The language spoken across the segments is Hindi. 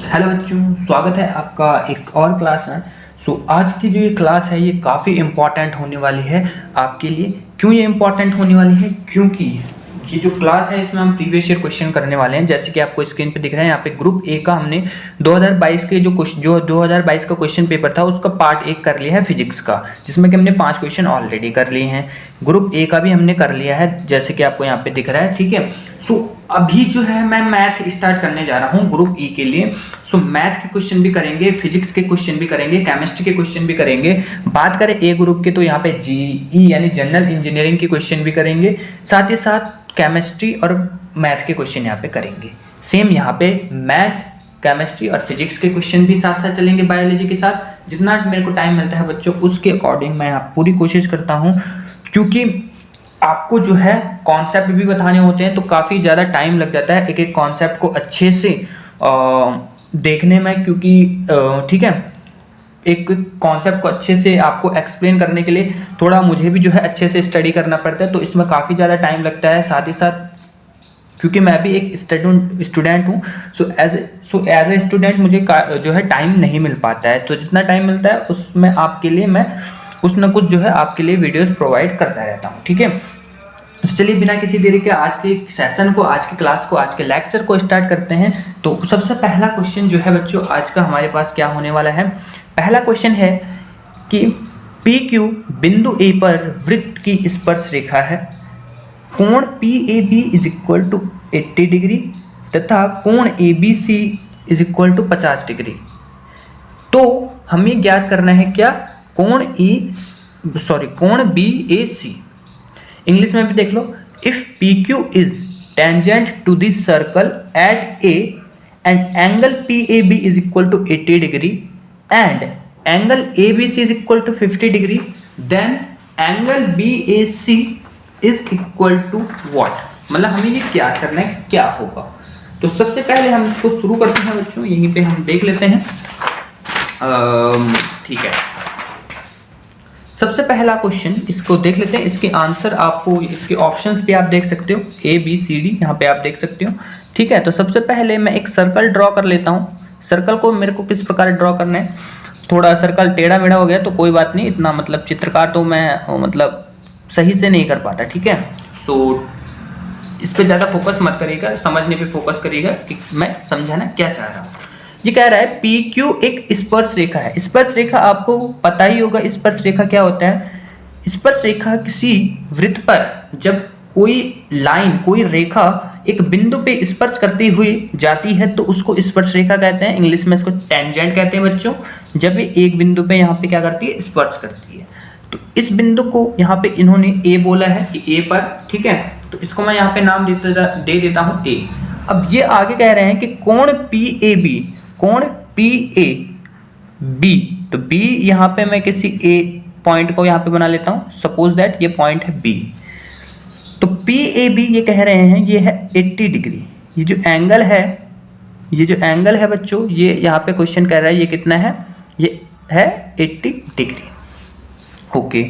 हेलो बच्चों, स्वागत है आपका एक और क्लास में। आज की जो ये क्लास है ये काफ़ी इम्पॉर्टेंट होने वाली है आपके लिए। क्यों ये इम्पॉर्टेंट होने वाली है? क्योंकि ये जो क्लास है इसमें हम प्रीवियस ईयर क्वेश्चन करने वाले हैं। जैसे कि आपको स्क्रीन पे दिख रहा है, यहाँ पे ग्रुप ए का हमने 2022 के जो 2022 का क्वेश्चन पेपर था उसका पार्ट 1 कर लिया है फिजिक्स का, जिसमें कि हमने 5 क्वेश्चन ऑलरेडी कर लिए हैं। ग्रुप ए का भी हमने कर लिया है, जैसे कि आपको यहाँ पे दिख रहा है। ठीक है, अभी जो है मैं मैथ स्टार्ट करने जा रहा हूँ ग्रुप ई के लिए। मैथ के क्वेश्चन भी करेंगे, फिजिक्स के क्वेश्चन भी करेंगे, केमिस्ट्री के क्वेश्चन भी करेंगे। बात करें ए ग्रुप के तो यहाँ पे जीई यानी जनरल इंजीनियरिंग के क्वेश्चन भी करेंगे, साथ ही साथ केमिस्ट्री और मैथ के क्वेश्चन यहाँ पे करेंगे। सेम यहाँ पे मैथ, केमिस्ट्री और फिजिक्स के क्वेश्चन भी साथ साथ चलेंगे बायोलॉजी के साथ। जितना मेरे को टाइम मिलता है बच्चों उसके अकॉर्डिंग मैं पूरी कोशिश करता हूँ, क्योंकि आपको जो है कॉन्सेप्ट भी बताने होते हैं तो काफ़ी ज़्यादा टाइम लग जाता है एक एक कॉन्सेप्ट को अच्छे से देखने में। क्योंकि ठीक है, एक कॉन्सेप्ट को अच्छे से आपको एक्सप्लेन करने के लिए थोड़ा मुझे भी जो है अच्छे से स्टडी करना पड़ता है, तो इसमें काफ़ी ज़्यादा टाइम लगता है। साथ ही साथ क्योंकि मैं भी एक स्टूडेंट हूँ, सो एज ए स्टूडेंट मुझे जो है टाइम नहीं मिल पाता है। तो जितना टाइम मिलता है उसमें आपके लिए मैं कुछ ना कुछ जो है आपके लिए वीडियोस प्रोवाइड करता रहता हूँ। ठीक है, तो चलिए बिना किसी देरी के आज के सेशन को, आज की क्लास को, आज के लेक्चर को स्टार्ट करते हैं। तो सबसे पहला क्वेश्चन जो है बच्चों आज का हमारे पास क्या होने वाला है। पहला क्वेश्चन है कि पी क्यू बिंदु ए पर वृत्त की स्पर्श रेखा है, कोण P A B is equal to 80 degree तथा कोण A B C is equal to 50 degree. तो हमें ज्ञात करना है क्या, कोण बी ए सी। इंग्लिश में भी देख लो, if P Q is tangent to the circle at A and angle P A B is equal to 80 degree and angle A B C is equal to 50 degree, then angle B A C is equal to what. मतलब हमें ये क्या करना है, क्या होगा। तो सबसे पहले हम इसको शुरू करते हैं बच्चों, यहीं पे हम देख लेते हैं। ठीक है, सबसे पहला क्वेश्चन इसको देख लेते हैं। इसके आंसर आपको इसके ऑप्शंस पे आप देख सकते हो, ए बी सी डी यहाँ पे आप देख सकते हो। ठीक है, तो सबसे पहले मैं एक सर्कल ड्रॉ कर लेता हूँ। सर्कल को मेरे को किस प्रकार ड्रॉ करना है, थोड़ा सर्कल टेढ़ा मेढ़ा हो गया तो कोई बात नहीं, इतना मतलब चित्रकार तो मैं मतलब सही से नहीं कर पाता। ठीक है, सो इस पर ज़्यादा फोकस मत करिएगा, समझने पे फोकस करिएगा कि मैं समझाना क्या चाह रहा हूँ। ये कह रहा है पी क्यू एक स्पर्श रेखा है। स्पर्श रेखा आपको पता ही होगा, स्पर्श रेखा क्या होता है। स्पर्श रेखा किसी वृत्त पर जब कोई लाइन, कोई रेखा एक बिंदु पे स्पर्श करती हुई जाती है तो उसको स्पर्श रेखा कहते हैं। इंग्लिश में इसको टेंजेंट कहते हैं बच्चों। जब ये एक बिंदु पे यहाँ पे क्या करती है, स्पर्श करती है। तो इस बिंदु को यहाँ पे इन्होंने ए बोला है कि ए पर, ठीक है, तो इसको मैं यहाँ पे नाम दे देता हूँ ए। अब ये आगे कह रहे हैं कि कोण पी ए बी, कोण पी ए बी, तो बी यहाँ पे मैं किसी ए पॉइंट को यहाँ पे बना लेता हूँ। सपोज दैट ये पॉइंट है बी, तो पी ए बी ये कह रहे हैं ये है 80 डिग्री। ये जो एंगल है, ये जो एंगल है बच्चों, ये यहाँ पे क्वेश्चन कह रहा है ये कितना है, ये है 80 डिग्री। ओके,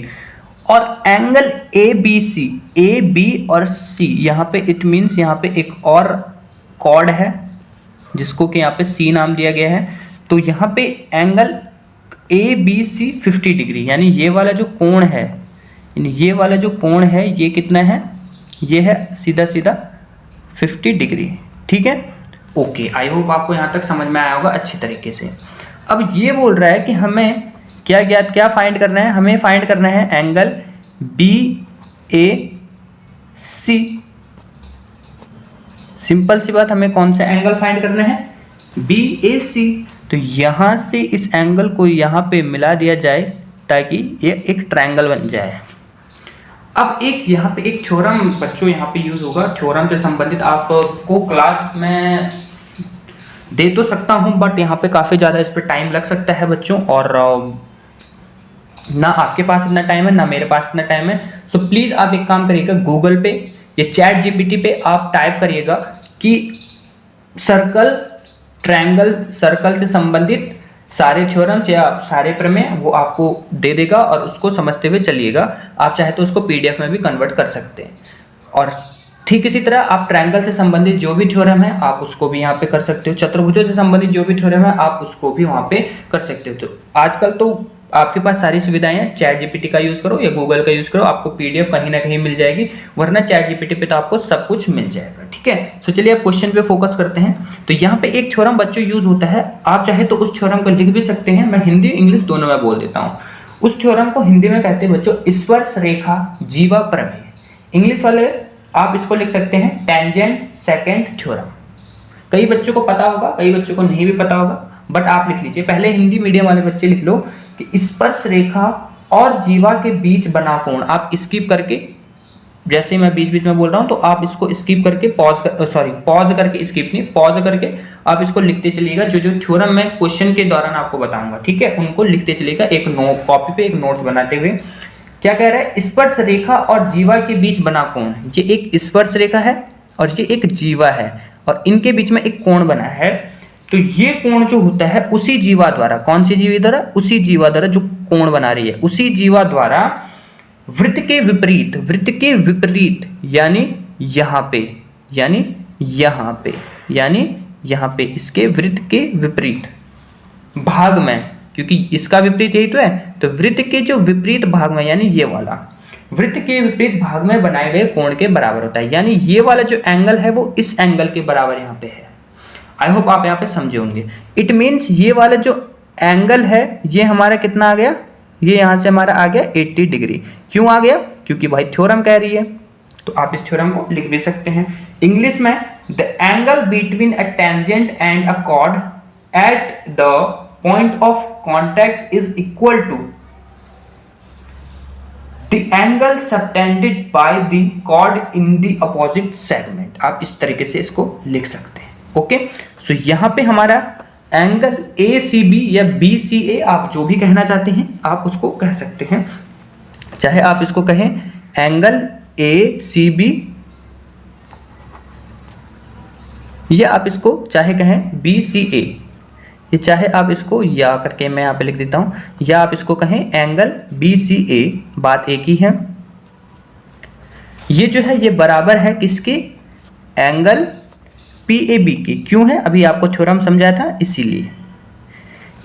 और angle A B C, A B और सी यहाँ पे इट मीन्स यहाँ पे एक और कॉर्ड है जिसको कि यहाँ पे सी नाम दिया गया है। तो यहाँ पे angle A B C 50 degree, यानी ये वाला जो कोण है, यानी ये वाला जो कोण है ये कितना है, ये है सीधा सीधा 50 डिग्री। ठीक है, ओके, आई होप आपको यहाँ तक समझ में आया होगा अच्छी तरीके से। अब ये बोल रहा है कि हमें क्या फाइंड करना है, हमें फाइंड करना है angle B A C. Simple सी बात, हमें कौन सा एंगल फाइंड करना है, बी ए सी। तो यहाँ से इस एंगल को यहाँ पे मिला दिया जाए ताकि ये एक ट्रायंगल बन जाए। अब एक यहाँ पे एक थ्योरम बच्चों यहाँ पे यूज होगा, थ्योरम से संबंधित आपको क्लास में दे तो सकता हूँ बट यहाँ पे काफ़ी ज़्यादा इस पर टाइम लग सकता है बच्चों, और ना आपके पास इतना टाइम है ना मेरे पास इतना टाइम है। सो प्लीज़ आप एक काम करिएगा, गूगल पे या चैट जीपीटी पे आप टाइप करिएगा कि सर्कल, ट्रायंगल, सर्कल से संबंधित सारे थ्योरम्स या सारे प्रमेय, वो आपको दे देगा और उसको समझते हुए चलिएगा। आप चाहे तो उसको पीडीएफ में भी कन्वर्ट कर सकते हैं। और ठीक इसी तरह आप ट्रायंगल से संबंधित जो भी थ्योरम है आप उसको भी यहाँ पे कर सकते हो, चतुर्भुजों से संबंधित जो भी थ्योरम है आप उसको भी वहाँ पे कर सकते हो। तो आजकल तो आपके पास सारी सुविधाएं हैं, चैट जीपीटी का यूज करो या गूगल का यूज करो, आपको पीडीएफ कहीं ना कहीं मिल जाएगी, वरना चैट जीपीटी पे तो आपको सब कुछ मिल जाएगा। ठीक है, तो चलिए अब क्वेश्चन पे फोकस करते हैं। तो यहाँ पे एक थ्योरम बच्चों यूज होता है, आप चाहे तो उस थ्योरम को लिख भी सकते हैं, मैं हिंदी इंग्लिश दोनों में बोल देता हूँ। उस थ्योरम को हिंदी में कहते हैं बच्चों स्पर्श रेखा जीवा प्रमेय। इंग्लिश वाले आप इसको लिख सकते हैं टेंजेंट सेकेंड थ्योरम। कई बच्चों को पता होगा, कई बच्चों को नहीं भी पता होगा, बट आप लिख लीजिए। पहले हिंदी मीडियम वाले बच्चे लिख लो कि स्पर्श रेखा और जीवा के बीच बना कोण। आप स्किप करके, जैसे मैं बीच बीच में बोल रहा हूं तो आप इसको स्किप करके पॉज करके, स्किप नहीं पॉज करके आप इसको लिखते चलिएगा। जो जो थ्योरम मैं क्वेश्चन के दौरान आपको बताऊंगा, ठीक है, उनको लिखते चलिएगा एक कॉपी पे, एक नोट्स बनाते हुए। क्या कह रहा है, स्पर्श रेखा और जीवा के बीच बना कोण। ये एक स्पर्श रेखा है और ये एक जीवा है और इनके बीच में एक कोण बना है। तो ये कोण जो होता है उसी जीवा द्वारा, कौन सी जीवा द्वारा, उसी जीवा द्वारा जो कोण बना रही है उसी जीवा द्वारा वृत्त के विपरीत यानी यहाँ पे, यहाँ पे इसके वृत्त के विपरीत भाग में, क्योंकि इसका विपरीत यही तो है, तो वृत्त के जो विपरीत भाग में यानी ये वाला वृत्त के विपरीत भाग में बनाए गए कोण के बराबर होता है। यानी ये वाला जो एंगल है वो इस एंगल के बराबर यहाँ पे है। आई होप आप यहाँ पे समझे होंगे। इट मीन्स ये वाला जो एंगल है ये हमारा कितना आ गया, ये यहाँ से हमारा आ गया 80 डिग्री। क्यों आ गया, क्योंकि भाई थ्योरम कह रही है। तो आप इस थ्योरम को लिख भी सकते हैं इंग्लिश में, the angle between a tangent and a chord at the point of contact is equal to the angle subtended by the chord in the opposite segment. आप इस तरीके से इसको लिख सकते हैं। ओके, सो यहाँ पे हमारा एंगल ACB या BCA, आप जो भी कहना चाहते हैं आप उसको कह सकते हैं। चाहे आप इसको कहें एंगल ACB या आप इसको चाहे कहें BCA, ये चाहे आप इसको या करके मैं यहाँ पे लिख देता हूं, या आप इसको कहें एंगल BCA, बात एक ही है। ये जो है ये बराबर है किसके, एंगल PAB की। क्यों है, अभी आपको थ्योरम समझाया था इसीलिए।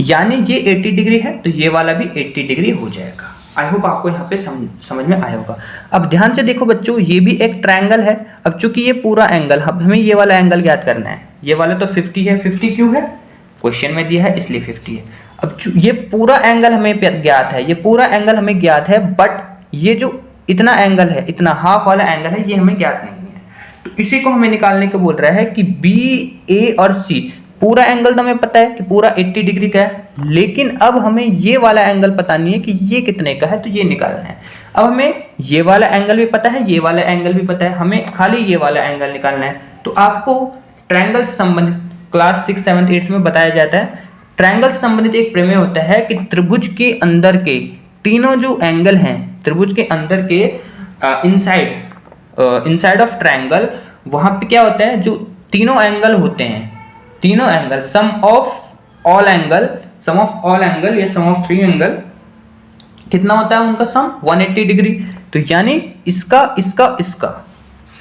यानी ये 80 डिग्री है तो ये वाला भी 80 डिग्री हो जाएगा। आई होप आपको यहाँ पे समझ में आया होगा। अब ध्यान से देखो बच्चों, ये भी एक ट्रायंगल है। अब चूंकि ये पूरा एंगल, अब हमें ये वाला एंगल ज्ञात करना है। ये वाला तो 50 है, 50 क्यों है, क्वेश्चन में दिया है इसलिए 50 है। अब ये पूरा एंगल हमें ज्ञात है, ये पूरा एंगल हमें ज्ञात है, बट ये जो इतना एंगल है, इतना हाफ वाला एंगल है, ये हमें ज्ञात नहीं है। तो इसी को हमें निकालने को बोल रहा है कि BA और C, पूरा एंगल तो हमें पता है कि पूरा 80 डिग्री का है, लेकिन अब हमें ये वाला एंगल पता नहीं है कि ये कितने का है, तो ये निकालना है। अब हमें ये वाला एंगल भी पता है, ये वाला एंगल भी पता है, हमें खाली ये वाला एंगल निकालना है। तो आपको ट्रायंगल से संबंधित क्लास 6, 7, 8 में बताया जाता है, ट्रायंगल से संबंधित एक प्रमेय होता है कि त्रिभुज के अंदर के तीनों जो एंगल हैं, त्रिभुज के अंदर के इनसाइड ऑफ ट्रायंगल, वहां पे क्या होता है, जो तीनों एंगल होते हैं, तीनों angle sum of all angle या सम ऑफ 3 एंगल कितना होता है उनका सम 180 डिग्री। तो यानी इसका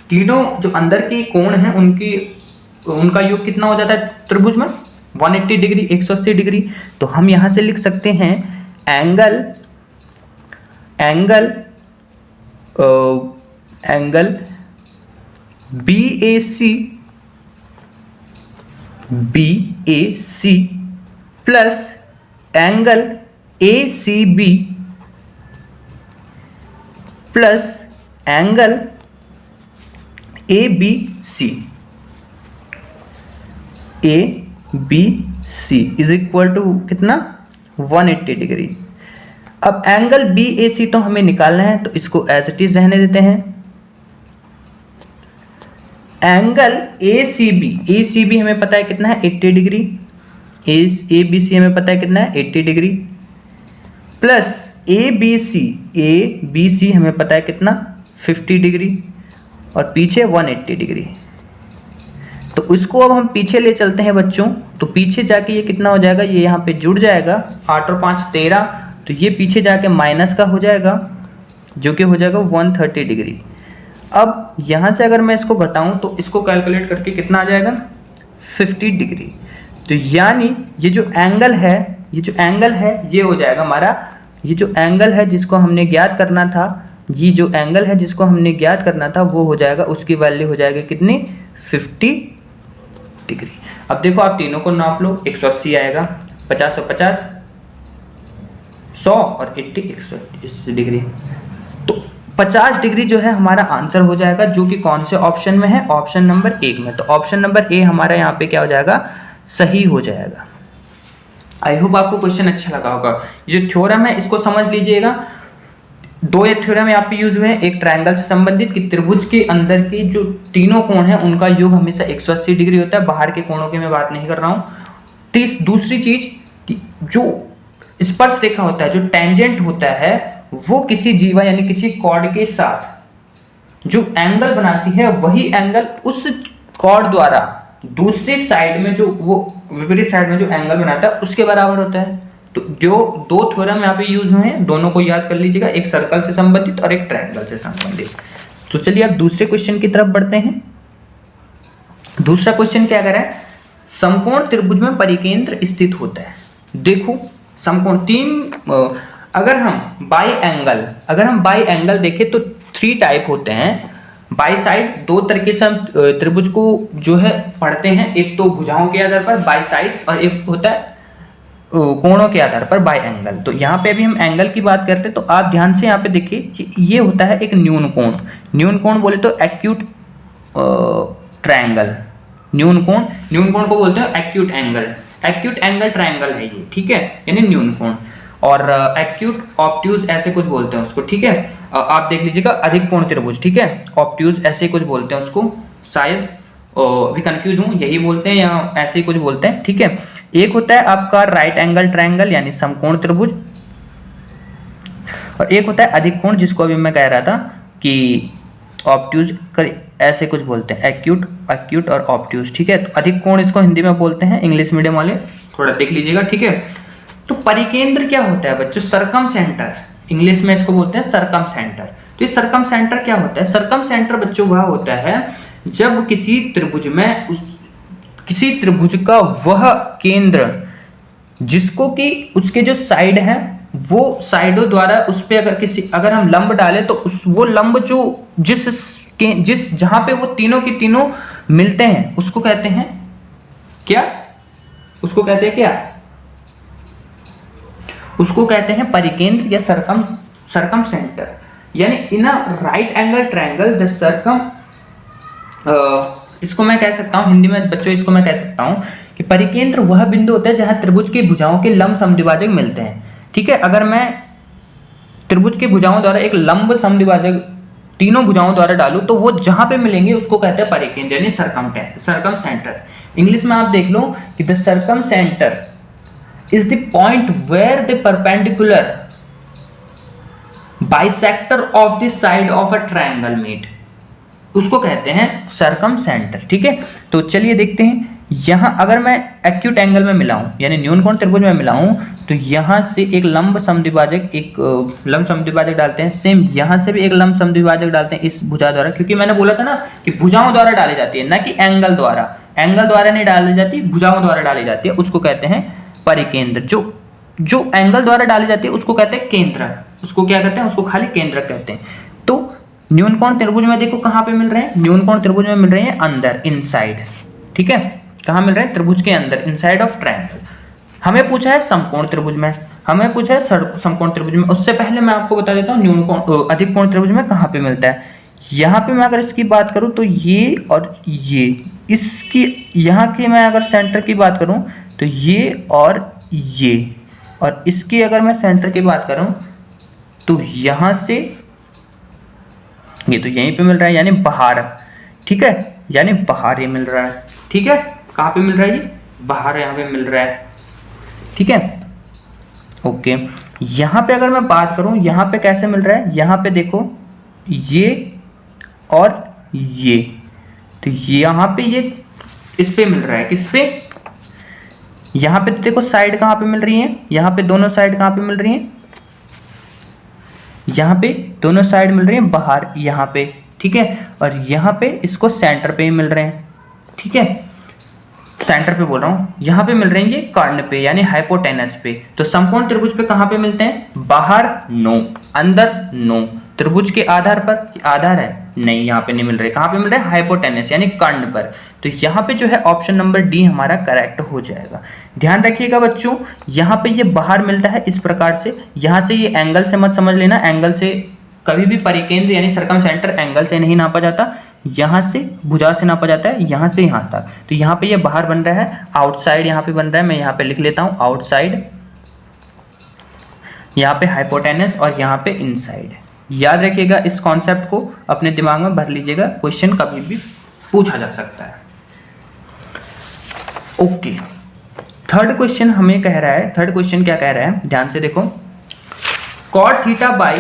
तीनों जो अंदर की कोण है उनका योग कितना हो जाता है त्रिभुज में 180 डिग्री, 180 डिग्री। तो हम यहां से लिख सकते हैं angle BAC plus angle ACB plus angle ABC is equal to कितना 180 डिग्री। अब एंगल BAC तो हमें निकालना है, तो इसको एज इट इज रहने देते हैं। एंगल ACB हमें पता है कितना है 80 डिग्री, ABC हमें पता है कितना है 80 डिग्री, प्लस ABC हमें पता है कितना 50 डिग्री और पीछे 180 डिग्री। तो इसको अब हम पीछे ले चलते हैं बच्चों, तो पीछे जाके ये कितना हो जाएगा, ये यहाँ पे जुड़ जाएगा 8 और 5 13, तो ये पीछे जाके माइनस का हो जाएगा जो कि हो जाएगा 130 डिग्री। अब यहाँ से अगर मैं इसको घटाऊं तो इसको कैलकुलेट करके कितना आ जाएगा 50 डिग्री। तो यानी ये जो एंगल है ये हो जाएगा हमारा, ये जो एंगल है जिसको हमने ज्ञात करना था, ये जो एंगल है जिसको हमने ज्ञात करना था वो हो जाएगा, उसकी वैल्यू हो जाएगी कितनी 50 डिग्री। अब देखो आप तीनों को नाप लो, 180 आएगा, 50 और 50 100 और 80 180 डिग्री। तो 50 डिग्री जो है हमारा आंसर हो जाएगा, जो कि कौन से ऑप्शन में है, ऑप्शन नंबर 1 में। तो ऑप्शन नंबर ए हमारा यहाँ पे क्या हो जाएगा, सही हो जाएगा। आई होप आपको क्वेश्चन अच्छा लगा होगा। ये जो थ्योरम है इसको समझ लीजिएगा, दो ये थ्योरम यहाँ पे यूज हुए हैं, एक ट्रायंगल से संबंधित कि त्रिभुज के अंदर के जो तीनों कोण हैं उनका योग हमेशा 180 डिग्री होता है, बाहर के कोणों की मैं बात नहीं कर रहा हूँ। दूसरी चीज कि जो स्पर्श रेखा होता है, जो टेंजेंट होता है, वो किसी जीवा यानी किसी कॉर्ड के साथ जो एंगल बनाती है, वही एंगल उस कॉर्ड द्वारा दूसरी साइड में जो वो विपरीत साइड में जो एंगल बनाता है उसके बराबर होता है। तो जो दो थ्योरम यहाँ पे यूज हुए हैं दोनों को याद कर लीजिएगा, एक सर्कल से संबंधित और एक ट्रायंगल से संबंधित। तो चलिए अब दूसरे क्वेश्चन की तरफ बढ़ते हैं। दूसरा क्वेश्चन क्या कह रहा है, समकोण त्रिभुज में परिकेंद्र स्थित होता है। देखो समकोण अगर हम बाई एंगल देखें तो 3 टाइप होते हैं। बाई साइड, दो तरीके से हम त्रिभुज को जो है पढ़ते हैं, एक तो भुजाओं के आधार पर बाई साइड्स और एक होता है कोणों के आधार पर बाई एंगल। तो यहाँ पे अभी हम एंगल की बात करते हैं, तो आप ध्यान से यहाँ पे देखिए, ये होता है एक न्यून कोण। न्यून कोण बोले तो एक्यूट ट्रायंगल, न्यून कोण को बोलते हैं एक्यूट एंगल ट्रायंगल है ये, ठीक है, यानी न्यून कोण। और एक्यूट ऑब्ट्यूज ऐसे कुछ बोलते हैं उसको, ठीक है। आप देख लीजिएगा अधिक कोण त्रिभुज, ठीक है, ऑब्ट्यूज ऐसे कुछ बोलते हैं उसको, शायद भी कंफ्यूज हूँ, यही बोलते हैं या ऐसे ही कुछ बोलते हैं, ठीक है। एक होता है आपका राइट एंगल ट्रायंगल यानी समकोण त्रिभुज, और एक होता है अधिक कोण जिसको अभी मैं कह रहा था कि ऑब्ट्यूज ऐसे कुछ बोलते हैं, एक्यूट और ऑब्ट्यूज, ठीक है। तो अधिक कोण इसको हिंदी में बोलते हैं, इंग्लिश मीडियम वाले थोड़ा देख लीजिएगा, ठीक है। तो परिकेंद्र क्या होता है बच्चों, सरकम सेंटर, इंग्लिश में इसको बोलते हैं सरकम सेंटर। तो ये सरकम सेंटर क्या होता है, सरकम सेंटर बच्चों वह होता है जब किसी त्रिभुज का वह केंद्र जिसको कि उसके जो साइड है वो साइडों द्वारा उस पे अगर हम लंब डालें तो वो लंब जो जिस जहां पे वो तीनों के तीनों मिलते हैं उसको कहते हैं क्या, उसको कहते हैं परिकेंद्र या सरकम सेंटर। यानी in a right angle triangle the circum, इसको मैं कह सकता हूं हिंदी में बच्चों, इसको मैं कह सकता हूं कि परिकेंद्र वह बिंदु होता है जहां त्रिभुज की भुजाओं के लंब समद्विभाजक मिलते हैं, ठीक है। अगर मैं त्रिभुज की भुजाओं द्वारा एक लंब समद्विभाजक तीनों भुजाओं द्वारा डालूं तो वो जहां पे मिलेंगे उसको कहते हैं परिकेंद्र यानी सरकम सेंटर। इंग्लिश में आप देख लो कि the circumcentre is the point where the perpendicular bisector of the side of a triangle meet, उसको कहते हैं सरकम सेंटर, ठीक है। तो चलिए देखते हैं, यहां अगर मैं एक्यूट एंगल में मिलाऊं यानी न्यून कोण त्रिभुज में मिलाऊं तो यहां से एक लंब समद्विभाजक डालते हैं, सेम यहां से भी एक लंब समद्विभाजक डालते हैं इस भुजा द्वारा, क्योंकि मैंने बोला था ना कि भुजाओं द्वारा डाली जाती है, ना कि एंगल द्वारा नहीं डाली जाती, भुजाओं द्वारा डाली जाती है, उसको कहते हैं परिकेंद्र। जो एंगल द्वारा डाली जाती है उसको कहते हैं केंद्रक, उसको क्या कहते हैं, उसको खाली केंद्रक कहते हैं। तो न्यून कोण त्रिभुज में देखो कहां पे मिल रहे हैं, न्यून कोण त्रिभुज में मिल रहे हैं अंदर, इनसाइड, ठीक है। कहां मिल रहे हैं, त्रिभुज के अंदर, इनसाइड ऑफ ट्रायंगल। हमें पूछा है समकोण त्रिभुज में, समकोण त्रिभुज में। उससे पहले मैं आपको बता देता हूँ अधिक कोण त्रिभुज में कहां पे मिलता है। यहाँ पे मैं अगर इसकी बात करूं तो ये और ये, इसकी यहाँ की मैं अगर सेंटर की बात करूं तो ये और इसकी अगर मैं सेंटर की बात करूं तो यहां से ये तो यहीं पे मिल रहा है यानी बाहर, ठीक है, यानी बाहर ये मिल रहा है, ठीक है। कहां पे मिल रहा है ये, बाहर यहां पे मिल रहा है, ठीक है, ओके। यहां पे अगर मैं बात करूं यहां पे कैसे मिल रहा है, यहां पे देखो ये और ये, तो यहां पे ये इस पे मिल रहा है, किस पे, यहां पे तो देखो साइड कहां पे मिल रही है, यहां पे दोनों साइड कहां पे मिल रही है, यहां पे दोनों साइड मिल रही है बाहर, यहां पे ठीक है, और यहाँ पे इसको सेंटर पे ही मिल रहे हैं, ठीक है, सेंटर पे बोल रहा हूँ, यहाँ पे मिल रहे हैं ये कर्ण पे यानी हाइपोटेनस पे। तो समकोण त्रिभुज पे कहाँ पे मिलते हैं, बाहर 9, अंदर 9, त्रिभुज के आधार पर, आधार है नहीं, यहाँ पे नहीं मिल रहे, कहाँ पे मिल रहे हैं, हाइपोटेनस यानी कर्ण पर। तो यहाँ पे जो है ऑप्शन नंबर डी हमारा करेक्ट हो जाएगा। ध्यान रखिएगा बच्चों, यहाँ पे ये बाहर मिलता है इस प्रकार से, यहाँ से ये एंगल से मत समझ लेना, एंगल से कभी भी परिकेंद्र यानी सर्कम सेंटर एंगल से नहीं नापा जाता, यहाँ से भुजा से नापा जाता है, यहाँ से यहाँ तक। तो यहाँ पे ये बाहर बन रहा है, आउटसाइड यहाँ पे बन रहा है, मैं यहाँ पे लिख लेता हूँ आउटसाइड, यहाँ पे हाइपोटेनस और यहाँ पे इनसाइड। याद रखिएगा, इस कॉन्सेप्ट को अपने दिमाग में भर लीजिएगा, क्वेश्चन कभी भी पूछा जा सकता है। ओके, थर्ड क्वेश्चन हमें कह रहा है, थर्ड क्वेश्चन क्या कह रहा है, ध्यान से देखो, cot theta by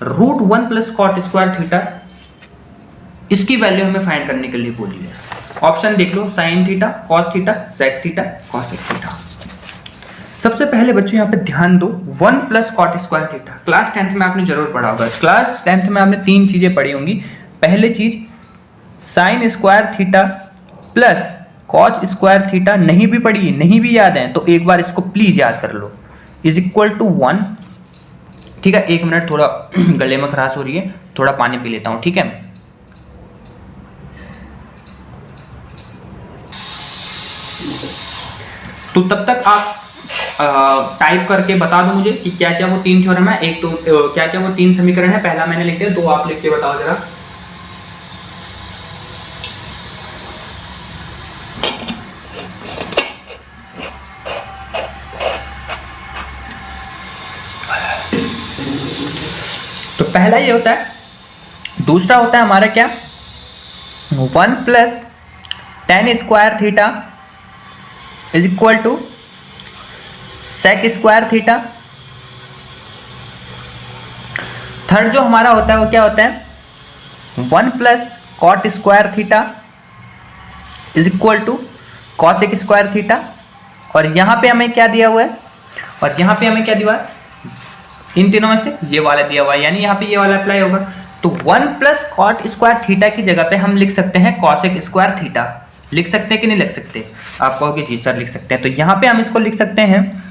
root 1 plus cot square theta, इसकी वैल्यू हमें फाइंड करने के लिए बोली है। ऑप्शन देख लो, sine theta, cos theta, sec theta, cosec theta. सबसे पहले बच्चों यहाँ पे ध्यान दो, 1 plus cot square theta class 10th में आपने जरूर पढ़ा होगा। क्लास 10th में आपने 3 चीजें पढ़ी होंगी। पहले चीज sine square theta plus cos square theta, नहीं भी पढ़ी, नहीं भी याद है तो एक बार इसको प्लीज याद कर लो, इज इक्वल टू 1। ठीक है, 1 मिनट, थोड़ा गले में खराश हो रही है, थोड़ा पानी पी लेता हूं, ठीक है। तो तब तक आप टाइप करके बता दो मुझे कि क्या क्या वो 3 थ्योरम है, एक तो क्या क्या वो 3 समीकरण है। पहला मैंने लिख दिया, 2 आप लिख के बताओ जरा। तो पहला ये होता है, दूसरा होता है हमारा क्या, 1 plus tan square theta is equal to sec square theta. Third जो हमारा होता है वो क्या होता है, 1 plus cot square theta is equal to cosec square theta. और यहां पे हमें क्या दिया हुआ है, और यहां पे हमें क्या दिया हुआ है, इन तीनों में से ये वाला दिया हुआ है, यानी यहाँ पे ये वाला अप्लाई होगा। तो 1 प्लस कॉट स्क्वायर थीटा की जगह पे हम लिख सकते हैं कॉसेक स्क्वायर थीटा। लिख सकते हैं कि नहीं लिख सकते, आप कहोगे जी सर लिख सकते हैं। तो यहाँ पे हम इसको लिख सकते हैं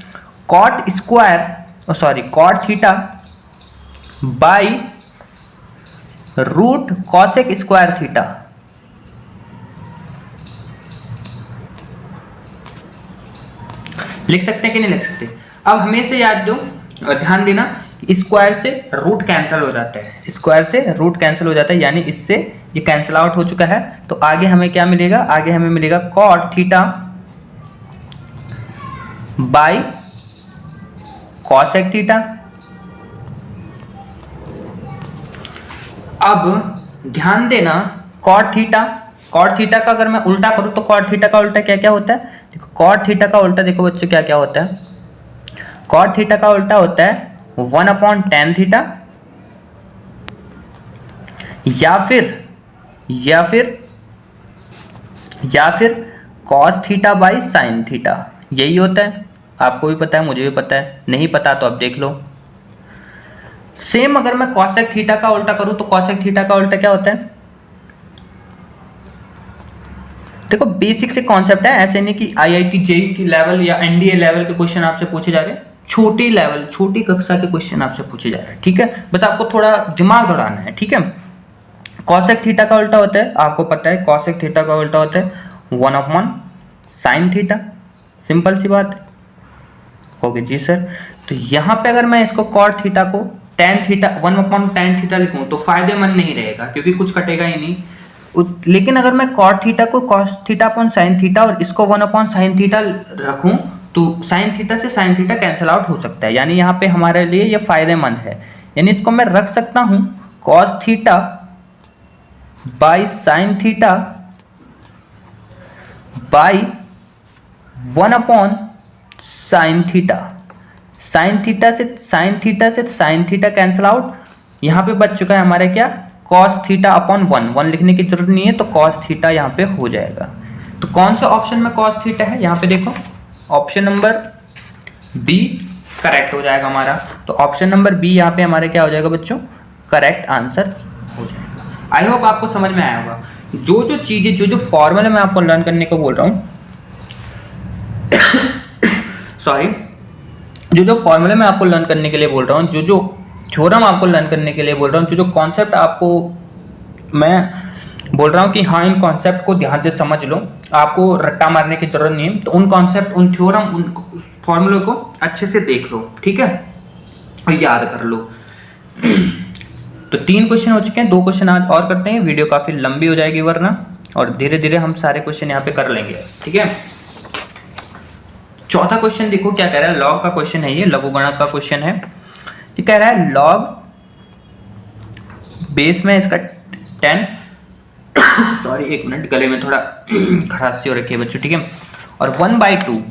cot square, sorry cot theta by root cosec square theta. लिख सकते हैं कि नहीं लिख सकते। अब हमेशा याद दो, ध्यान देना, स्क्वायर से रूट कैंसिल हो जाता है, स्क्वायर से रूट कैंसिल हो जाता है, यानी इससे ये कैंसिल आउट हो चुका है। तो आगे हमें क्या मिलेगा, आगे हमें मिलेगा cot theta by cosec theta. अब ध्यान देना, कॉट थीटा का अगर मैं उल्टा करूं तो कॉट थीटा का उल्टा क्या क्या होता है, देखो कॉट थीटा का उल्टा देखो बच्चों क्या क्या होता है, कॉट थीटा का उल्टा होता है 1/tan थीटा, या फिर cos theta by sine theta. यही होता है, आपको भी पता है, मुझे भी पता है, नहीं पता तो अब देख लो। सेम अगर मैं कॉसेक थीटा का उल्टा करूं तो कॉसेक थीटा का उल्टा क्या होता है, देखो बेसिक से कॉन्सेप्ट है, ऐसे नहीं कि IIT JEE की लेवल या NDA लेवल के क्वेश्चन आपसे पूछे जा रहे हैं, छोटी लेवल छोटी कक्षा के क्वेश्चन आपसे पूछे जा रहे हैं, ठीक है। बस आपको थोड़ा दिमाग दौड़ाना है, ठीक है। कॉसेक थीटा का उल्टा होता है, आपको पता है कॉसेक थीटा का उल्टा होता है 1/sin थीटा, सिंपल सी बात है, ओके जी सर। तो यहाँ पे अगर मैं इसको कॉट थीटा को tan थीटा 1/tan थीटा लिखूं तो फायदेमंद नहीं रहेगा, क्योंकि कुछ कटेगा ही नहीं। लेकिन अगर मैं कॉट थीटा को cos theta upon sine theta और इसको 1/sin थीटा रखूं तो साइन थीटा से साइन थीटा कैंसिल आउट हो सकता है, यानी यहाँ पे हमारे लिए ये फायदेमंद है। यानी इसको मैं रख सकता हूं cos theta by sine theta by 1/sin theta. Sine theta से साइन थीटा कैंसिल आउट, यहाँ पे बच चुका है हमारे क्या, cos थीटा अपॉन 1 लिखने की जरूरत नहीं है, तो cos थीटा यहाँ पे हो जाएगा। तो कौन सा ऑप्शन में cos थीटा है, यहाँ पे देखो ऑप्शन नंबर बी करेक्ट हो जाएगा हमारा। तो ऑप्शन नंबर बी यहाँ पे हमारे क्या हो जाएगा बच्चों, करेक्ट आंसर हो जाएगा। आई होप आपको समझ में आया होगा। जो जो चीजें, जो जो फॉर्मूला मैं आपको लर्न करने को बोल रहा हूँ सॉरी, जो जो फॉर्मूला मैं आपको लर्न करने के लिए बोल रहा हूँ, जो जो थ्योरम आपको लर्न करने के लिए बोल रहा हूँ, जो जो कॉन्सेप्ट आपको मैं बोल रहा हूँ कि हाँ इन कॉन्सेप्ट को ध्यान से समझ लो, आपको रट्टा मारने की जरूरत नहीं है। तो उन कॉन्सेप्ट, उन थ्योरम, उन फॉर्मूले को अच्छे से देख लो, ठीक है, और याद कर लो। तो 3 क्वेश्चन हो चुके हैं, 2 क्वेश्चन आज और करते हैं, वीडियो काफ़ी लंबी हो जाएगी वरना, और धीरे धीरे हम सारे क्वेश्चन यहाँ पे कर लेंगे, ठीक है। चौथा क्वेश्चन देखो क्या कह रहा है, लॉग का क्वेश्चन है ये, लघुगणक का क्वेश्चन है। ये कह रहा है लॉग बेस में इसका 10 सॉरी 1 मिनट, गले में थोड़ा खराशी हो रखी है बच्चों, ठीक है, और 1/2।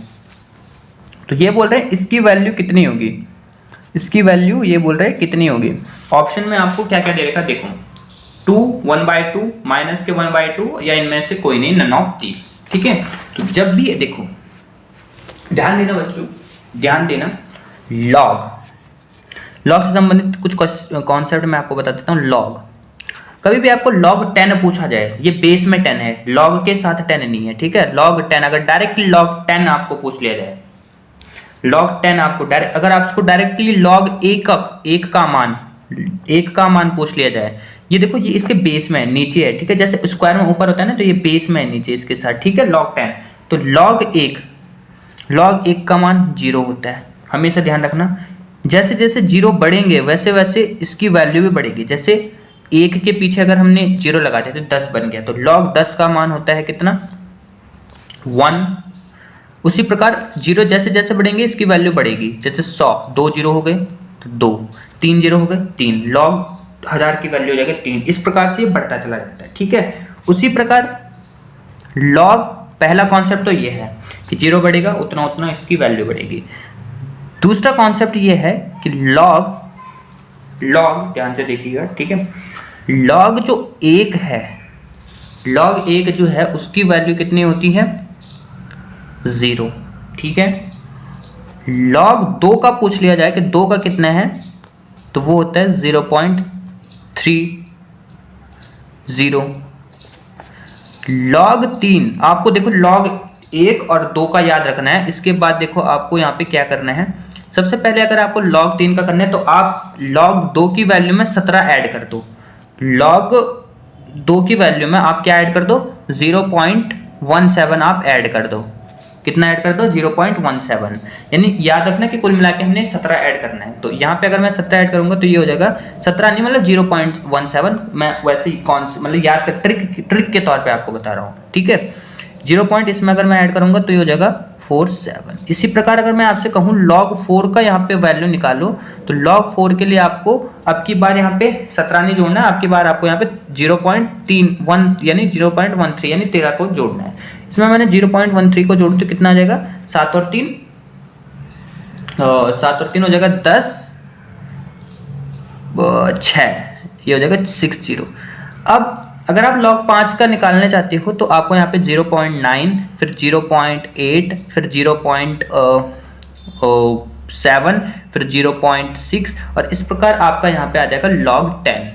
तो ये बोल रहे हैं इसकी वैल्यू कितनी होगी, इसकी वैल्यू ये बोल रहे हैं कितनी होगी। ऑप्शन में आपको क्या क्या दे रखा देखो, 2, 1/2, माइनस के 1/2, या इनमें से कोई नहीं, नन ऑफ दीस, ठीक है। तो जब भी देखो, ध्यान देना बच्चों, ध्यान देना, लॉग से संबंधित कुछ कॉन्सेप्ट मैं आपको बता देता हूँ। लॉग, कभी भी आपको log 10 पूछा जाए, ये बेस में 10 है, log के साथ 10 नहीं है, ठीक है। log 10 अगर डायरेक्टली log 10 आपको पूछ लिया जाए, log 10 आपको डायरेक्ट, अगर आपको डायरेक्टली log 1 का मान पूछ लिया जाए, ये देखो ये इसके बेस में नीचे है, ठीक है, जैसे स्क्वायर में ऊपर होता है ना, तो ये बेस में है नीचे इसके साथ, ठीक है। log 10, तो log 1 का मान 0 होता है, हमेशा ध्यान रखना। जैसे जैसे 0 बढ़ेंगे वैसे वैसे इसकी वैल्यू भी बढ़ेगी। जैसे 1 के पीछे अगर हमने 0 लगा दिया तो 10 बन गया, तो log 10 का मान होता है कितना, 1। उसी प्रकार 0 जैसे जैसे बढ़ेंगे इसकी वैल्यू बढ़ेगी, जैसे 100, 2 0 हो गए तो 2, 3 0 हो गए 3, log 1000 की वैल्यू हो जाएगी 3। इस प्रकार से ये बढ़ता चला जाता है, ठीक है। उसी प्रकार log, पहला कॉन्सेप्ट तो ये है कि 0 बढ़ेगा उतना उतना इसकी वैल्यू बढ़ेगी। दूसरा कॉन्सेप्ट ये है कि log ध्यान से देखिएगा, ठीक है, log जो 1 है, log 1 जो है उसकी वैल्यू कितनी होती है, 0, ठीक है। log 2 का पूछ लिया जाए कि 2 का कितना है, तो वो होता है 0.30। log 3, आपको देखो log 1 और 2 का याद रखना है। इसके बाद देखो आपको यहाँ पे क्या करना है, सबसे पहले अगर आपको log 3 का करना है तो आप log 2 की वैल्यू में 17 ऐड कर दो। log 2 की वैल्यू में आप क्या ऐड कर दो, 0.17 आप ऐड कर दो। कितना ऐड कर दो, 0.17, यानी याद रखना कि कुल मिला के हमने 17 ऐड करना है। तो यहाँ पे अगर मैं 17 ऐड करूंगा तो ये हो जाएगा 17 नहीं, मतलब 0.17। मैं वैसे ही मतलब याद कर ट्रिक के तौर पे आपको बता रहा हूँ, ठीक है। 0. इसमें अगर मैं ऐड करूंगा तो ये हो जाएगा 47। इसी प्रकार अगर मैं आपसे कहूँ log 4 का यहाँ पे वैल्यू निकालो, तो log 4 के लिए आपको अब की बार यहाँ पे 17 नहीं जोड़ना है, अब की बार आपको यहाँ पे 0.31 यानी 0.13 यानी 13 को जोड़ना है। इसमें मैंने 0.13 को जोड़ू तो कितना आ जाएगा, 7 और 3 हो जाएगा 10, 6, ये हो जाएगा 60। अब अगर आप log 5 का निकालना चाहते हो तो आपको यहाँ पे 0.9, फिर 0.8, फिर 0.7, फिर 0.6, और इस प्रकार आपका यहाँ पे आ जाएगा log 10।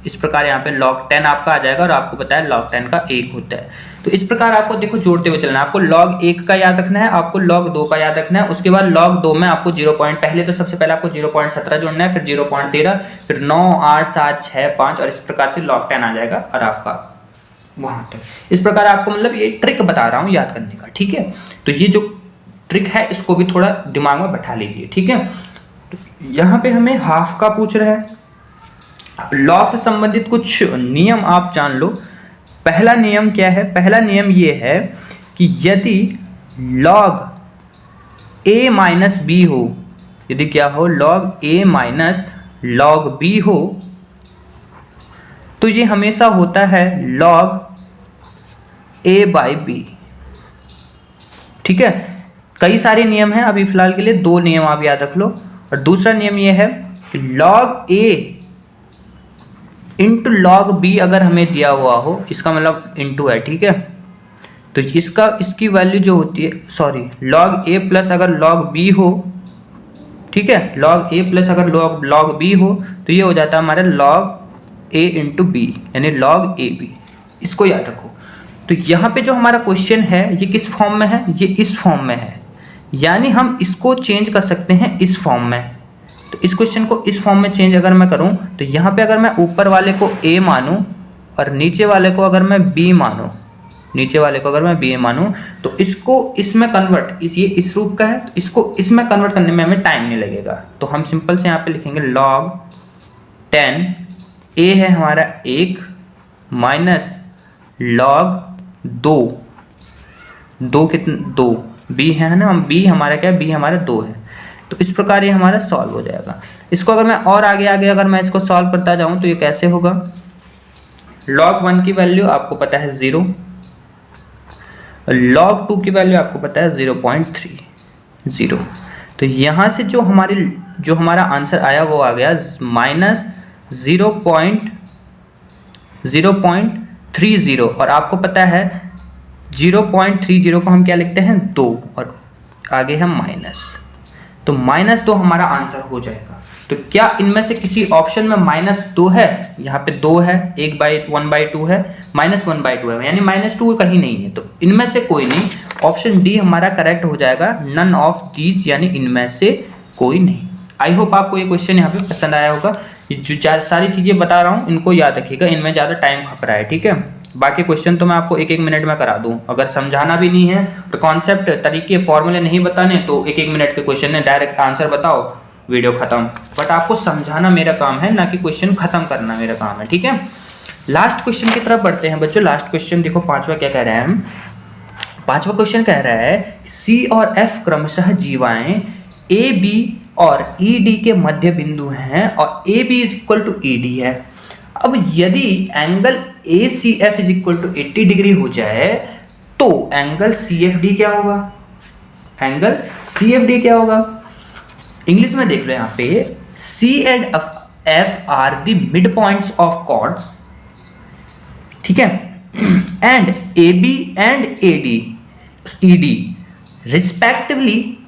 इस प्रकार यहाँ पे log 10 आपका आ जाएगा, और आपको पता है log 10 का 1 होता है। तो इस प्रकार आपको देखो जोड़ते हुए चलना है। आपको log 1 का याद रखना है, आपको log 2 का याद रखना है, उसके बाद log 2 में आपको पहले तो सबसे पहले आपको 0.17 जोड़ना है, फिर 0.13, फिर 9, 8, 7, 6, 5, और इस प्रकार से log 10 आ जाएगा और आपका वहां तक। इस प्रकार आपको मतलब ये ट्रिक बता रहा हूँ याद करने का, ठीक है। तो ये जो ट्रिक है इसको भी थोड़ा दिमाग में बैठा लीजिए, ठीक है। तो यहाँ पे हमें हाफ का पूछ रहा है। लॉग से संबंधित कुछ नियम आप जान लो। पहला नियम क्या है, पहला नियम ये है कि यदि log a माइनस बी हो, यदि क्या हो, log a minus log b हो, तो ये हमेशा होता है log a बाई बी, ठीक है। कई सारे नियम हैं, अभी फिलहाल के लिए 2 नियम आप याद रख लो। और दूसरा नियम ये है कि log a into log b अगर हमें दिया हुआ हो, इसका मतलब इंटू है, ठीक है। तो इसकी वैल्यू जो होती है, सॉरी, log a प्लस अगर log b हो, ठीक है, log a प्लस अगर log b हो, तो ये हो जाता है हमारा log ए इंटू बी, यानी लॉग ए बी, इसको याद रखो। तो यहाँ पे जो हमारा क्वेश्चन है ये किस फॉर्म में है, ये इस फॉर्म में है, यानी हम इसको चेंज कर सकते हैं इस फॉर्म में। तो इस क्वेश्चन को इस फॉर्म में चेंज अगर मैं करूँ तो यहाँ पे अगर मैं ऊपर वाले को ए मानूँ और नीचे वाले को अगर मैं बी मानूँ, नीचे वाले को अगर मैं बी मानूँ, तो इसको इसमें कन्वर्ट, ये इस रूप का है तो इसको इसमें कन्वर्ट करने में हमें टाइम नहीं लगेगा। तो हम सिंपल से यहाँ पे लिखेंगे log 10 ए है हमारा 1 माइनस log 2 कितने 2 बी है ना, हम बी हमारा क्या है, बी हमारा 2 है। तो इस प्रकार ये हमारा सॉल्व हो जाएगा। इसको अगर मैं और आगे अगर मैं इसको सॉल्व करता जाऊँ तो ये कैसे होगा, log 1 की वैल्यू आपको पता है 0, log 2 की वैल्यू आपको पता है 0.30। तो यहाँ से जो हमारा आंसर आया वो आ गया माइनस 0.30, और आपको पता है 0.30 को हम क्या लिखते हैं 2 और आगे है माइनस, तो -2 हमारा आंसर हो जाएगा। तो क्या इनमें से किसी ऑप्शन में -2 है, यहाँ पे 2 है, 1/2 है, -1/2 है, यानी -2 कहीं नहीं है। तो इनमें से कोई नहीं, ऑप्शन डी हमारा करेक्ट हो जाएगा, नन ऑफ दीज, यानी इनमें से कोई नहीं। आई होप आपको ये क्वेश्चन यहाँ पे पसंद आया होगा। ये जो सारी चीजें बता रहा हूँ इनको याद रखिएगा, इनमें ज्यादा टाइम खप रहा है, ठीक है। बाकी क्वेश्चन तो मैं आपको 1-1 मिनट में करा दूं। अगर समझाना भी नहीं है तो कॉन्सेप्ट, तरीके, फॉर्मूले नहीं बताने तो 1-1 मिनट के क्वेश्चन में डायरेक्ट आंसर बताओ, वीडियो खत्म। बट आपको समझाना मेरा काम है, ना कि क्वेश्चन खत्म करना मेरा काम है, ठीक है। लास्ट क्वेश्चन की तरफ बढ़ते हैं बच्चों। लास्ट क्वेश्चन देखो, पांचवा क्या कह रहा है, हम पांचवा क्वेश्चन कह रहा है सी और एफ क्रमशः जीवाएं ए बी और ई डी के मध्य बिंदु हैं और A B is equal to E D है। अब यदि angle A C F is equal to 80 degree हो जाए तो एंगल सी एफ डी क्या होगा, एंगल सी एफ डी क्या होगा। इंग्लिश में देख लो, यहाँ पे C and F R the mid points of chords, ठीक है, and A B and A D E D respectively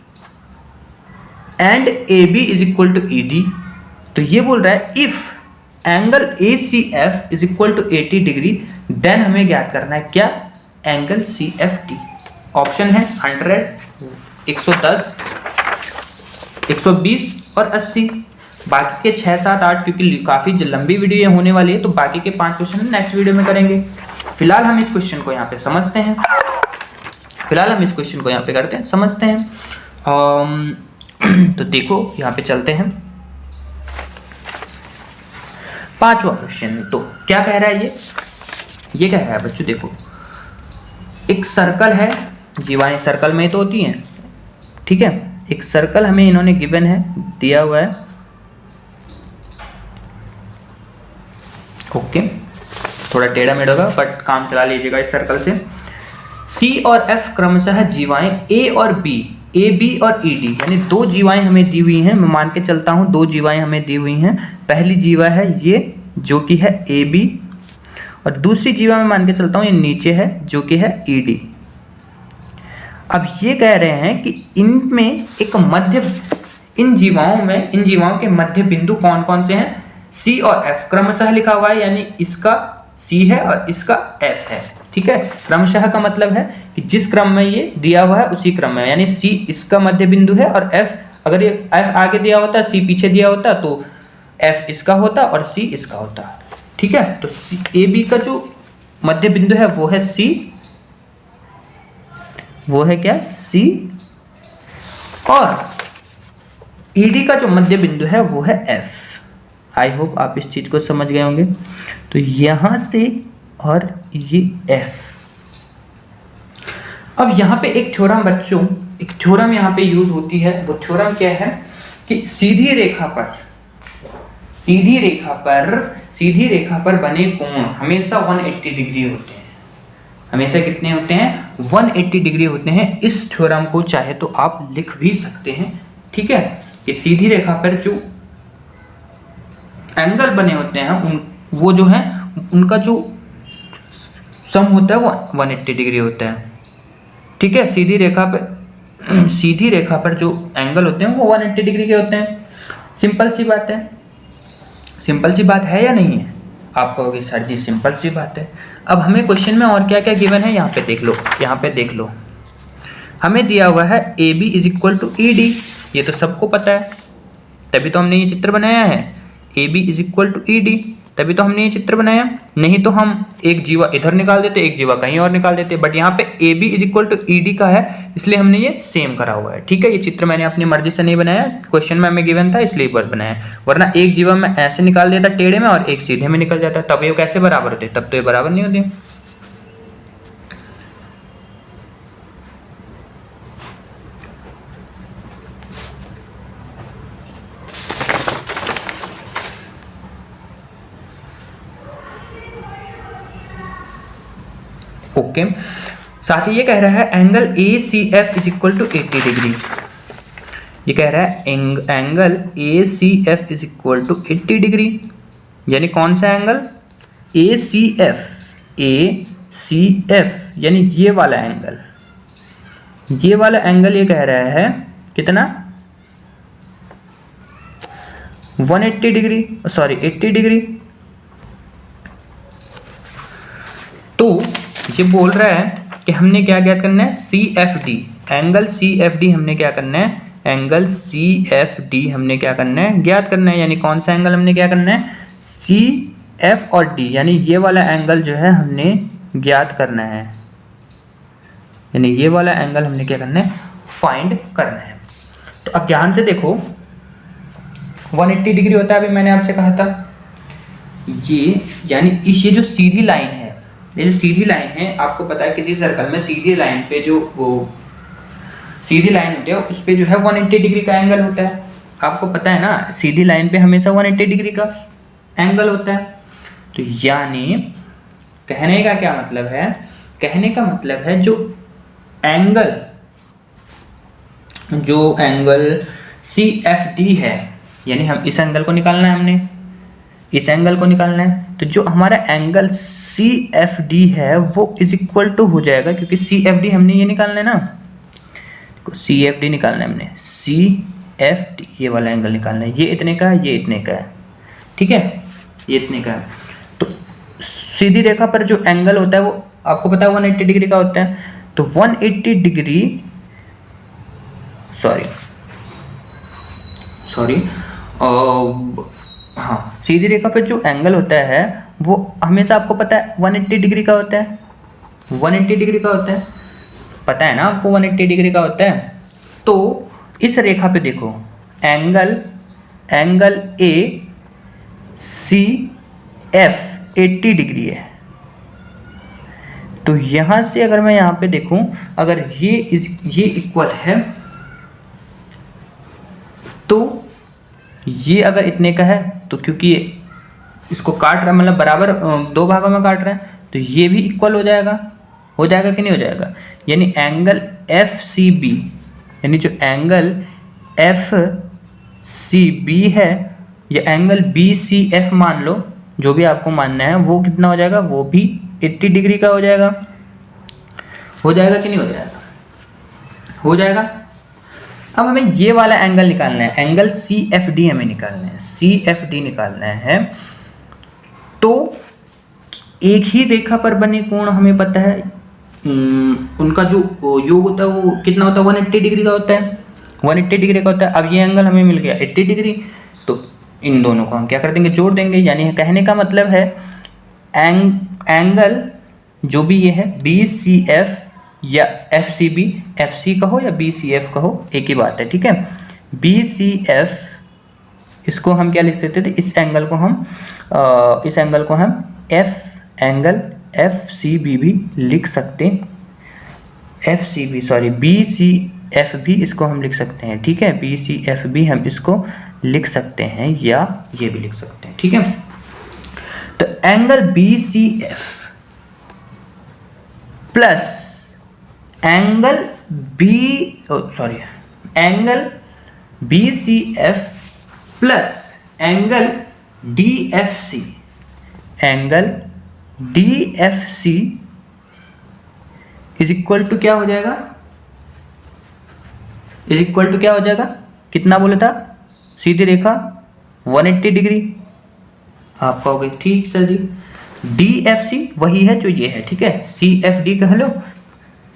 and A B is equal to E D. तो ये बोल रहा है if angle A C F is equal to 80 degree then हमें ज्ञात करना है क्या, angle C F T. Option है 100, 110, 120 और 80। बाकी के 6, 7, 8 क्योंकि काफ़ी लंबी वीडियो होने वाली है तो बाकी के 5 क्वेश्चन नेक्स्ट वीडियो में करेंगे। फिलहाल हम इस क्वेश्चन को यहाँ पे समझते हैं, करते हैं, समझते हैं। तो देखो यहाँ पे चलते हैं, पांचवा क्वेश्चन। तो क्या कह रहा है ये कह रहा है बच्चों, देखो एक सर्कल है, जीवाएं सर्कल में तो होती हैं, ठीक है। एक सर्कल हमें इन्होंने गिवन है, दिया हुआ है, ओके, थोड़ा टेढ़ा मेढ़ा होगा बट काम चला लीजिएगा इस सर्कल से। सी और एफ क्रमशः जीवाएं ए और बी, ए बी और ई डी, यानी 2 जीवाएं हमें दी हुई हैं। मैं मान के चलता हूं 2 जीवाएं हमें दी हुई हैं। पहली जीवा है ये जो कि है ए बी, और दूसरी जीवा मैं मान के चलता हूं ये नीचे है जो कि है ई डी। अब ये कह रहे हैं कि इनमें एक मध्य, इन जीवाओं के मध्य बिंदु कौन कौन से हैं, सी और एफ क्रमशः लिखा हुआ है, यानी इसका सी है और इसका एफ है, ठीक है। क्रमशः का मतलब है कि जिस क्रम में ये दिया हुआ है उसी क्रम में, यानी सी इसका मध्य बिंदु है और एफ, अगर ये एफ आगे दिया होता, सी पीछे दिया होता तो एफ इसका होता और सी इसका होता, ठीक है। तो सी ए बी का जो मध्य बिंदु है वो है सी, वो है क्या सी, और ई डी का जो मध्य बिंदु है वो है एफ। आई होप आप इस चीज को समझ गए होंगे। तो यहां से और ये एफ। अब यहाँ पे एक थ्योरम बच्चों, एक थ्योरम यहाँ पे यूज होती है। वो थ्योरम क्या है कि सीधी रेखा पर बने कोण हमेशा 180 डिग्री होते हैं। हमेशा कितने होते हैं, 180 डिग्री होते हैं। इस थ्योरम को चाहे तो आप लिख भी सकते हैं, ठीक है। कि सीधी रेखा पर जो एंगल बने होते हैं वो जो है उनका जो सम होता है वो 180 डिग्री होता है, ठीक है। सीधी रेखा पर जो एंगल होते हैं वो 180 डिग्री के होते हैं। सिंपल सी बात है या नहीं है, आप कहोगे सर जी सिंपल सी बात है। अब हमें क्वेश्चन में और क्या क्या गिवन है यहाँ पे देख लो, यहाँ पे देख लो। हमें दिया हुआ है A B is equal to E D, ये तो सबको पता है, तभी तो हमने ये चित्र बनाया है। A B is equal to E D, तभी तो हमने ये चित्र बनाया। नहीं तो हम एक जीवा इधर निकाल देते, एक जीवा कहीं और निकाल देते, बट यहाँ पे A B is equal to E D का है, इसलिए हमने ये सेम करा हुआ है। ठीक है, ये चित्र मैंने अपनी मर्जी से नहीं बनाया, क्वेश्चन में हमें गिवन था इसलिए बस बनाया, वरना एक जीवा में ऐसे निकाल देता टेढ़े में और एक सीधे में निकल जाता, तब ये कैसे बराबर होते, तब तो ये बराबर नहीं होते। ओके, साथ ही ये कह रहा है angle A C F is equal to 80 degree. ये कह रहा है angle A C F is equal to 80 degree, यानी कौन सा angle, A C F, A C F यानी ये वाला एंगल, ये वाला एंगल ये कह रहा है कितना, 180 डिग्री, सॉरी 80 डिग्री। तो ये बोल रहा है कि हमने क्या ज्ञात करना है, C F D, angle C F D हमने क्या करना है, एंगल सी एफ डी हमने क्या करना है, ज्ञात करना है। यानी कौन सा एंगल हमने क्या करना है, सी एफ और डी, यानी ये वाला एंगल जो है हमने ज्ञात करना है, यानी ये वाला एंगल हमने क्या करना है, फाइंड करना है। तो अब ध्यान से देखो, 180 डिग्री होता है, अभी मैंने आपसे कहा था ये, यानी इस ये जो सीधी लाइन है, ये जो सीधी लाइन है, आपको पता है किसी सर्कल में सीधी लाइन पे जो वो सीधी लाइन होती है उस पे जो है 180 डिग्री का एंगल होता है। आपको पता है ना, सीधी लाइन पे हमेशा 180 डिग्री का एंगल होता है। तो यानी कहने का क्या मतलब है, कहने का मतलब है जो एंगल सी एफ डी है, यानी हम इस एंगल को निकालना है, हमने इस एंगल को निकालना है। तो जो हमारा एंगल सी एफ डी है वो इज इक्वल टू हो जाएगा, क्योंकि सी एफ डी हमने ये निकालना है ना, सी एफ डी निकालना है हमने, सी एफ डी ये वाला एंगल निकालना है, ये इतने का है, ये इतने का है, ठीक है, ये इतने का है। तो सीधी रेखा पर जो एंगल होता है वो आपको पता है 180 डिग्री का होता है। तो 180 डिग्री सॉरी हाँ, सीधी रेखा पर जो एंगल होता है वो हमेशा आपको पता है 180 डिग्री का होता है, 180 डिग्री का होता है, पता है ना आपको 180 डिग्री का होता है। तो इस रेखा पे देखो, angle A C F 80 degree है। तो यहाँ से अगर मैं यहाँ पे देखूं, अगर ये इक्वल है, तो ये अगर इतने का है, तो क्योंकि ये इसको काट रहा है, मतलब बराबर दो भागों में काट रहा है, तो ये भी इक्वल हो जाएगा कि नहीं हो जाएगा। यानी एंगल एफ सी बी, यानी जो एंगल एफ सी बी है या एंगल बी सी एफ मान लो, जो भी आपको मानना है, वो कितना हो जाएगा, वो भी 80 डिग्री का हो जाएगा कि नहीं हो जाएगा, हो जाएगा। अब हमें ये वाला एंगल निकालना है, एंगल सी एफ डी हमें निकालना है, सी एफ डी निकालना है। तो एक ही रेखा पर बने कोण हमें पता है, उनका जो योग होता है वो कितना होता है, 180 डिग्री का होता है, 180 डिग्री का होता है। अब ये एंगल हमें मिल गया 80 डिग्री, तो इन दोनों को हम क्या कर देंगे, जोड़ देंगे। यानी कहने का मतलब है एंगल जो भी ये है बी सी एफ या F C B, F C कहो या बी सी एफ कहो, एक ही बात है, ठीक है। बी सी एफ, इसको हम क्या लिख सकते थे, इस एंगल को हम एंगल एफ सी बी भी लिख सकते हैं, बी सी एफ भी इसको हम लिख सकते हैं, ठीक है, बी सी एफ भी हम इसको लिख सकते हैं या ये भी लिख सकते हैं, ठीक है। तो angle B C F plus angle B C F plus angle D F C, angle D F C is equal to क्या हो जाएगा, कितना बोला था, सीधी रेखा 180 डिग्री, आप कहोगे ठीक सर जी, DFC वही है जो ये है, ठीक है, CFD कह लो,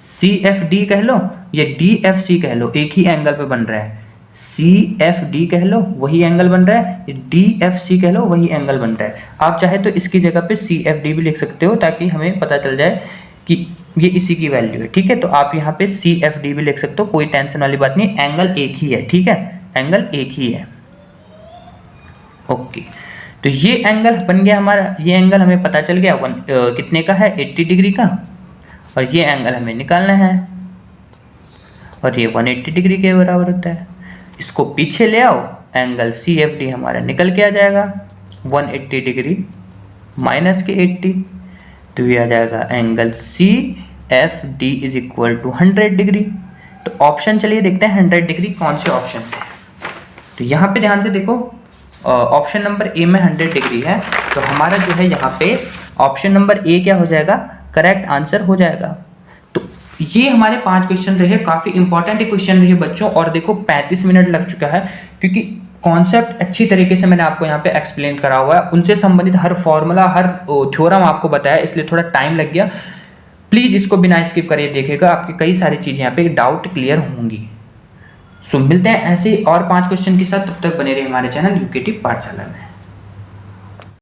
CFD कह लो, ये DFC कह लो, एक ही एंगल पे बन रहा है। CFD कह लो वही एंगल बन रहा है, DFC कह लो वही एंगल बन रहा है। आप चाहे तो इसकी जगह पे CFD भी लिख सकते हो ताकि हमें पता चल जाए कि ये इसी की वैल्यू है, ठीक है। तो आप यहाँ पे CFD भी लिख सकते हो, कोई टेंशन वाली बात नहीं, एंगल एक ही है, ठीक है, एंगल एक ही है। ओके, तो ये एंगल बन गया हमारा, ये एंगल हमें पता चल गया कितने का है, 80 डिग्री का, और ये एंगल हमें निकालना है, और ये 180 डिग्री के बराबर होता है। इसको पीछे ले आओ, एंगल CFD हमारा निकल के आ जाएगा 180 डिग्री माइनस के 80, तो ये आ जाएगा angle CFD is equal to 100 degree. तो ऑप्शन चलिए देखते हैं 100 डिग्री कौन से ऑप्शन पे है। तो यहाँ पे ध्यान से देखो, ऑप्शन नंबर ए में 100 डिग्री है, तो हमारा जो है यहाँ पे ऑप्शन नंबर ए क्या हो जाएगा, करेक्ट आंसर हो जाएगा। तो ये हमारे 5 क्वेश्चन रहे, काफ़ी इंपॉर्टेंट क्वेश्चन रहे बच्चों, और देखो 35 मिनट लग चुका है, क्योंकि कॉन्सेप्ट अच्छी तरीके से मैंने आपको यहाँ पे एक्सप्लेन करा हुआ है, उनसे संबंधित हर फॉर्मूला, हर थ्योरम आपको बताया, इसलिए थोड़ा टाइम लग गया। प्लीज़ इसको बिना स्किप करिए देखिएगा, आपकी कई सारी चीज़ें यहाँ पे डाउट क्लियर होंगी। सो मिलते हैं ऐसे और 5 क्वेश्चन के साथ, तब तक बने रहे हमारे चैनल UKT पाठशाला में।